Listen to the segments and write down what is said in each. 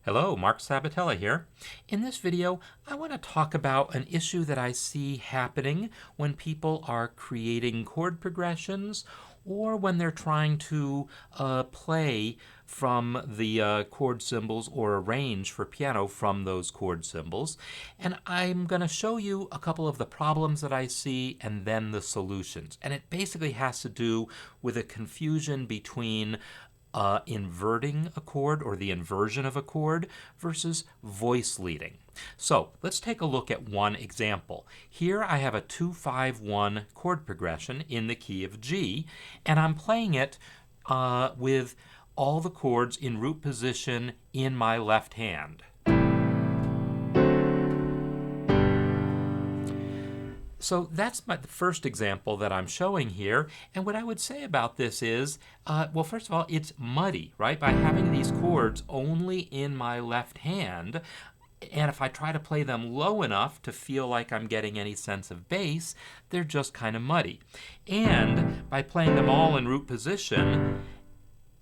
Hello, Mark Sabatella here. In this video, I want to talk about an issue that I see happening when people are creating chord progressions or when they're trying to play from the chord symbols or arrange for piano from those chord symbols. And I'm going to show you a couple of the problems that I see and then the solutions. And it basically has to do with a confusion between inverting a chord or the inversion of a chord versus voice leading. So let's take a look at one example. Here I have a 2-5-1 chord progression in the key of G, and I'm playing it with all the chords in root position in my left hand. So that's the first example that I'm showing here. And what I would say about this is, well, first of all, it's muddy, right? By having these chords only in my left hand, and if I try to play them low enough to feel like I'm getting any sense of bass, they're just kind of muddy. And by playing them all in root position,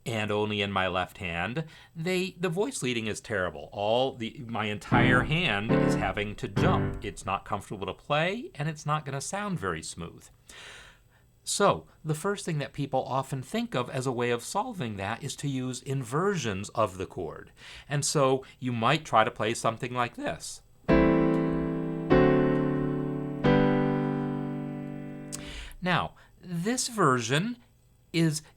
and only in my left hand, the voice leading is terrible. My entire hand is having to jump. It's not comfortable to play, and it's not going to sound very smooth. So the first thing that people often think of as a way of solving that is to use inversions of the chord. And so you might try to play something like this. Now, this version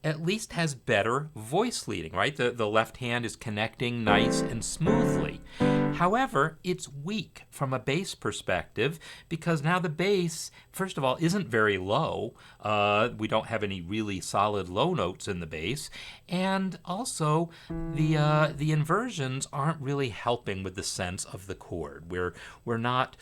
at least has better voice leading, right? The left hand is connecting nice and smoothly. However, it's weak from a bass perspective because now the bass, first of all, isn't very low. We don't have any really solid low notes in the bass. And also, the inversions aren't really helping with the sense of the chord. We're not...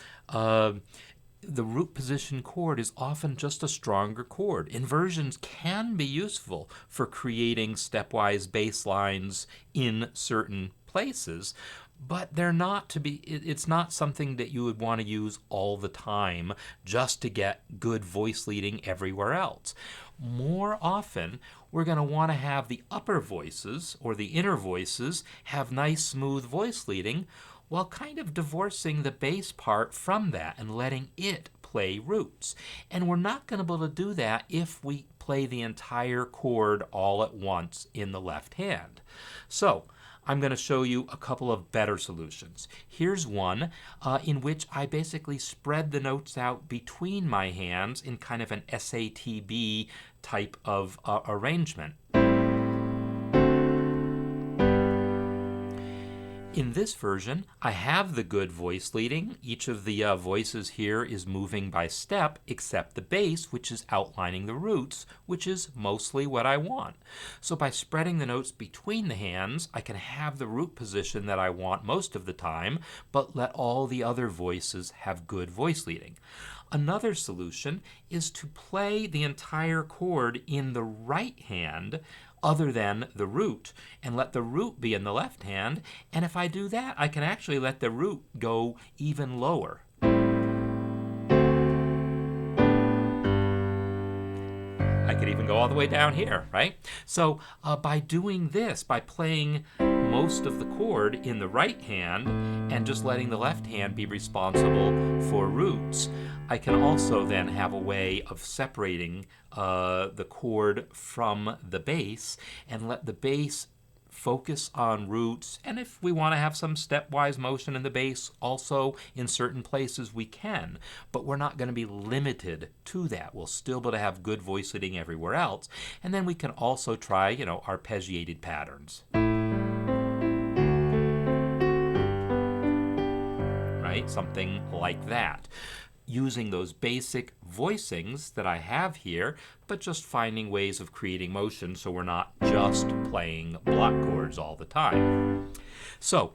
The root position chord is often just a stronger chord. Inversions can be useful for creating stepwise bass lines in certain places, but they're not to be, it's not something that you would want to use all the time just to get good voice leading everywhere else. More often, we're going to want to have the upper voices or the inner voices have nice smooth voice leading, while kind of divorcing the bass part from that and letting it play roots. And we're not going to be able to do that if we play the entire chord all at once in the left hand. So I'm going to show you a couple of better solutions. Here's one in which I basically spread the notes out between my hands in kind of an SATB type of arrangement. In this version, I have the good voice leading. Each of the voices here is moving by step, except the bass, which is outlining the roots, which is mostly what I want. So by spreading the notes between the hands, I can have the root position that I want most of the time, but let all the other voices have good voice leading. Another solution is to play the entire chord in the right hand other than the root, and let the root be in the left hand, and if I do that, I can actually let the root go even lower. I could even go all the way down here, right? So by doing this, by playing most of the chord in the right hand and just letting the left hand be responsible for roots, I can also then have a way of separating the chord from the bass and let the bass focus on roots. And if we want to have some stepwise motion in the bass, also in certain places we can, but we're not going to be limited to that. We'll still be able to have good voice leading everywhere else. And then we can also try, arpeggiated patterns. Right? Something like that. Using those basic voicings that I have here, but just finding ways of creating motion so we're not just playing block chords all the time. So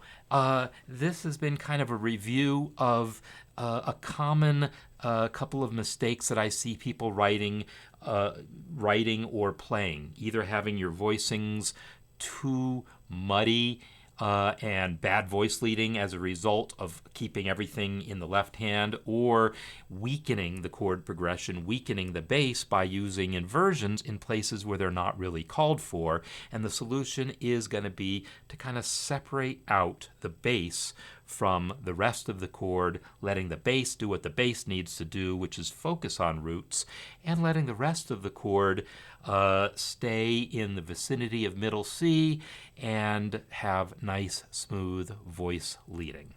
this has been kind of a review of a common couple of mistakes that I see people writing or playing, either having your voicings too muddy and bad voice leading as a result of keeping everything in the left hand, or weakening the chord progression, weakening the bass by using inversions in places where they're not really called for. And the solution is going to be to kind of separate out the bass from the rest of the chord, letting the bass do what the bass needs to do, which is focus on roots, and letting the rest of the chord stay in the vicinity of middle C and have nice, smooth voice leading.